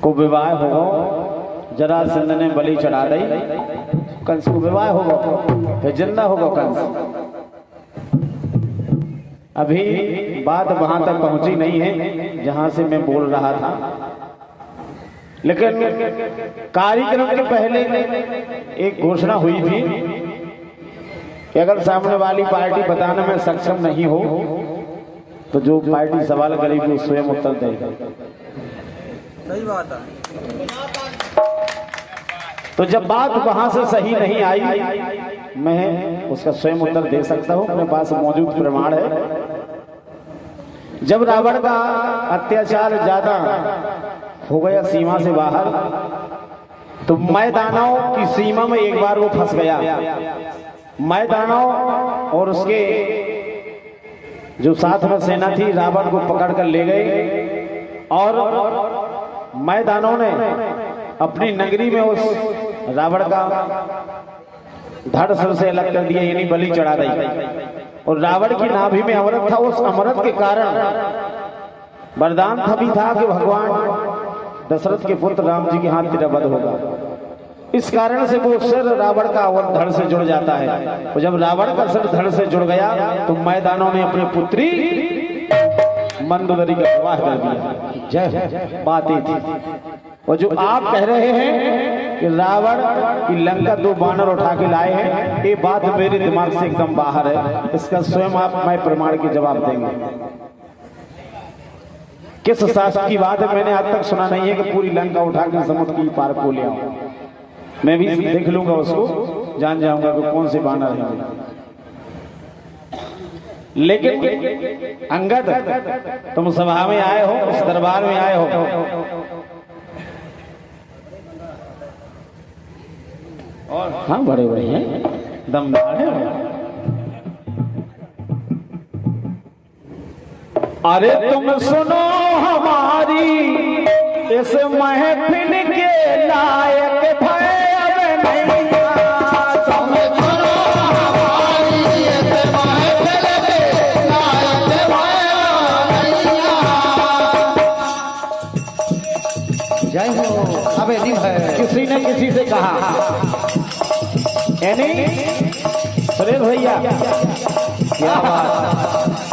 को विवाह हो, जरासंध ने बलि चढ़ा दी, कंस को विवाह होगा, फिर जिंदा होगा कंस। अभी बात वहां तक पहुंची नहीं है जहां से मैं बोल रहा था, लेकिन कार्यक्रम के पहले एक घोषणा हुई थी कि अगर सामने वाली पार्टी बताने में सक्षम नहीं हो तो जो पार्टी सवाल करेगी वो स्वयं उत्तर देगी। सही बात है। तो जब बात वहां से सही नहीं आई, मैं उसका स्वयं उत्तर दे सकता हूं, मेरे पास मौजूद प्रमाण है। जब रावण का अत्याचार ज्यादा हो गया सीमा से बाहर, तो मैदानों की सीमा में एक बार वो फंस गया। मैदानों और उसके जो साथ में सेना थी रावण को पकड़ कर ले गए और मैदानों ने अपनी नगरी में उस रावण का धड़ सर से अलग कर दिया, यानी बलि चढ़ा दी। और रावण की नाभि में अमृत था, उस अमृत के कारण वरदान भी था कि भगवान दशरथ के पुत्र राम जी के हाथ तेरा वध होगा। इस कारण से वो सिर रावण का और धड़ से जुड़ जाता है। और जब रावण का सिर धड़ से जुड़ गया तो मैदानों ने अपनी पुत्री मंदोदरी का विवाह कर दिया। जय बात ही थी। और जो आप कह रहे हैं कि रावण की लंका 2 बानर उठा के लाए हैं, ये बात मेरे दिमाग से एकदम बाहर है। इसका स्वयं आप मैं प्रमाण के जवाब देंगे। किस शास्त्र की बात है मैंने आज तक सुना नहीं है कि पूरी लंका उठा के समुद्र की पार को ले आऊं। मैं भी देख लूंगा, उसको जान जाऊंगा कि कौन से बानर हैं। लेकिन अंगद, तुम सभा में आए हो, इस दरबार में आए हो, और हाँ बड़े बड़े हैं, दमदार है। अरे तुम सुनो हमारी इस महफिल के लायक भय अब नहीं। तुम सुनो हमारी इस महफिल के लायक भय नहीं। जय हो। अबे नहीं है, किसी ने किसी से कहा, यानी सुरेश भैया क्या बात।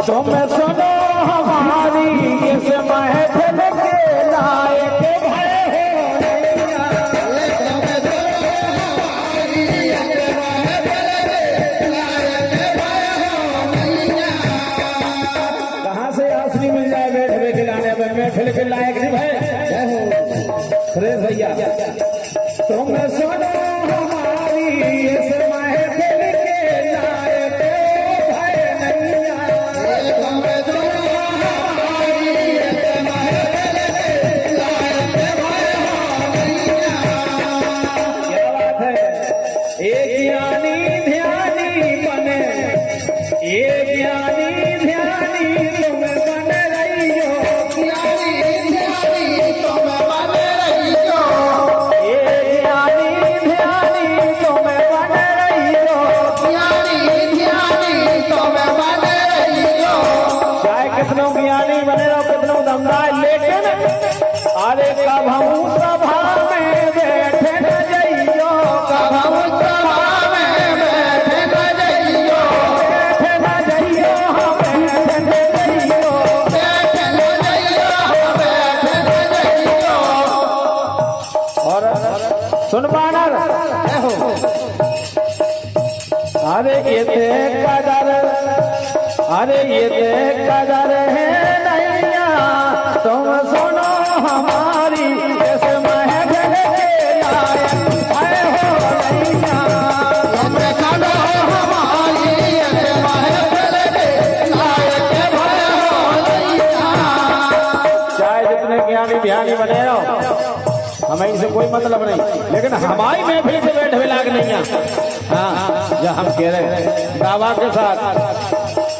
तुम सुनो हमारी इस महफिल के लायक कहाँ से आसनी मिल जाए बैठ बैठ लाने में, महफिल के लायक नहीं है सुरेश भैया। तुम सुनो हमारी इस महफिल के लायक सुन बानर। अरे ये कदर, अरे ये कदर है नैया, तुम सुनो हमारी इस महफिल के लायक है हो नैया। तुम सुनो हमारी इस महफिल के लायक है हो नैया। चाहे जितने ज्ञानी ध्यानी बने रहो, हमें इसे कोई मतलब नहीं, लेकिन हमारी महफिल से बैठे हुए लाग नहीं है। हाँ, जो हम कह रहे हैं दावा के साथ।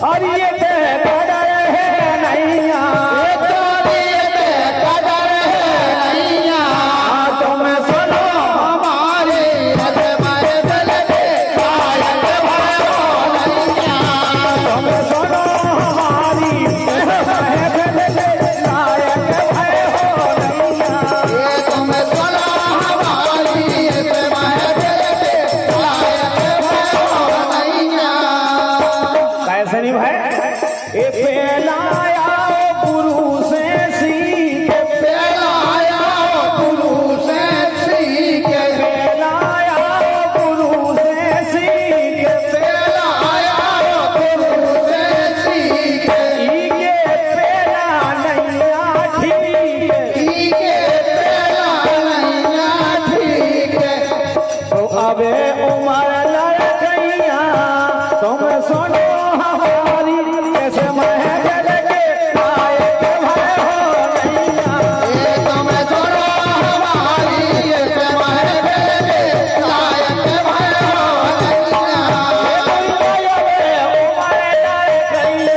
और ये कदर है नैया, तुम सुनो हमारी इस महफिल के लायक हो नैया। तुम सुनो हमारी इस महफिल के लायक हो नैया। आवे उमर लड़कैया तुम सुनो हमारी कैसे महफिल के लायक भय हो नैया तुम सुनो हमारी कैसे महफिल के लायक भय हो नैया उमर लड़कैया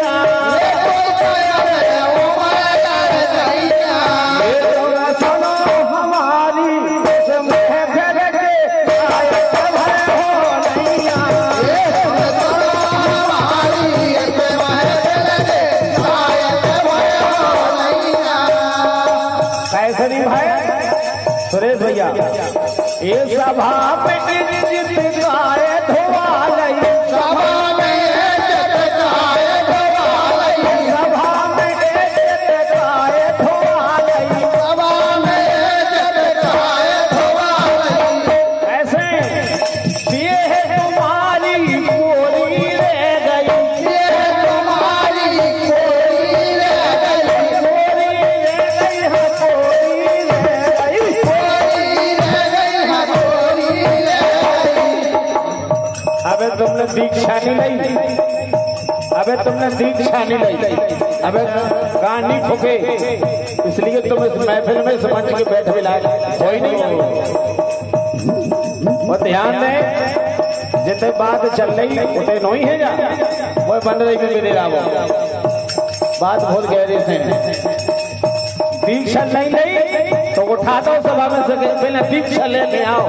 कैसरी भाई सुरेश भैया ये सभा पे जित गाए धोआ लई सभा में जित गाए धोआ लई सभा में जित गाए धोआ लई सभा में जित गाए धोआ लई ऐसे ये है तुम्हारी कोरी रह गई ये तुम्हारी कोई रह गई कोरी रह गई है कोरी रह गई कोई रह गई है कोई रह गई अबे तुमने दीक्षा नहीं ली अबे तुमने दीक्षा नहीं ली अबे कहानी ठोके इसलिए तुम इस महफिल में समझ के बैठ भी लाए कोई नहीं वो ध्यान दे जितने बात चल रही उतने नहीं है जा वो बन रही में मेरे रावो बात बहुत गहरी से दीक्षा नहीं ली तो उठा दो सभा में से पहले दीक्षा लेके आओ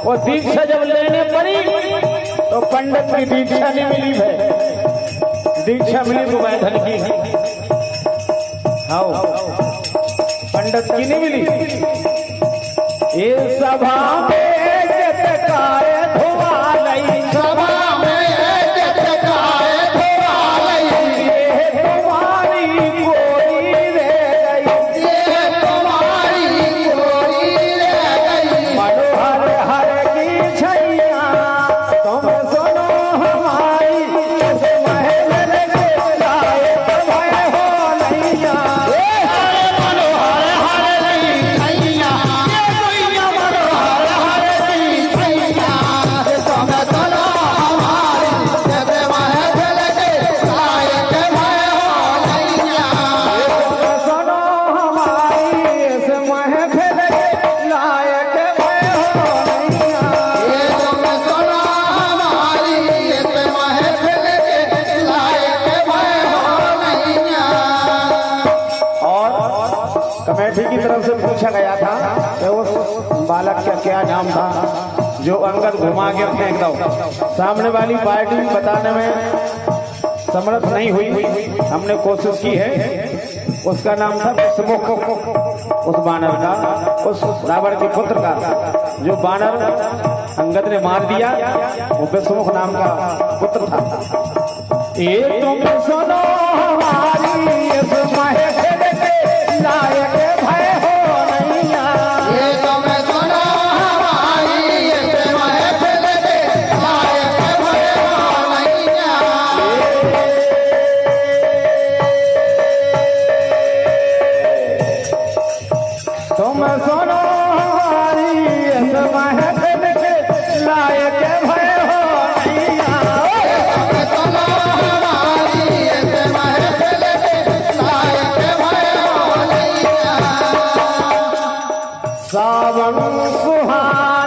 वो दीक्षा जब लेने पड़ी तो पंडित की दीक्षा नहीं मिली है दीक्षा मिली तो वैधन की है आओ पंडित की नहीं मिली ये सभा में जतकाए धोआ लई सभा में जित गाए धोआ लई ये तुम्हारी कोई रह गई ये तुम्हारी कोई रह गई मनोहर हर की छैया तुम सुनो हमारी कैसे महल के लायक भय हो नैया मनोहर हर रही छैया ये कोई मनोहर हर रही छैया तुम सुनो हमारी जैसे महफिल के लायक भय हो नैया सुनो हमारी इस महफिल के लायक भय हो नैया ये तुम सुनो हमारी इस महफिल के लायक भय हो नैया और कमेटी की तरफ से पूछा गया था कि उस बालक का क्या नाम था जो अंगद घुमा के फेंक दो सामने वाली पार्टी बताने में समर्थ नहीं हुई हमने कोशिश की है उसका नाम था विषमुख उस बानर का उस रावण के पुत्र का जो बानर अंगद ने मार दिया वो विषमुख नाम का पुत्र था ये तुम सुनो हमारी इस महफिल के लायक भय हो नैया ये तुम सुनो हमारी इस महफिल के लायक भय हो नैया तुम सुनो हमारी इस महफिल के लायक भय हो नैया सुनो हमारी इस महफिल के लायक भय हो नैया सावन सुहाना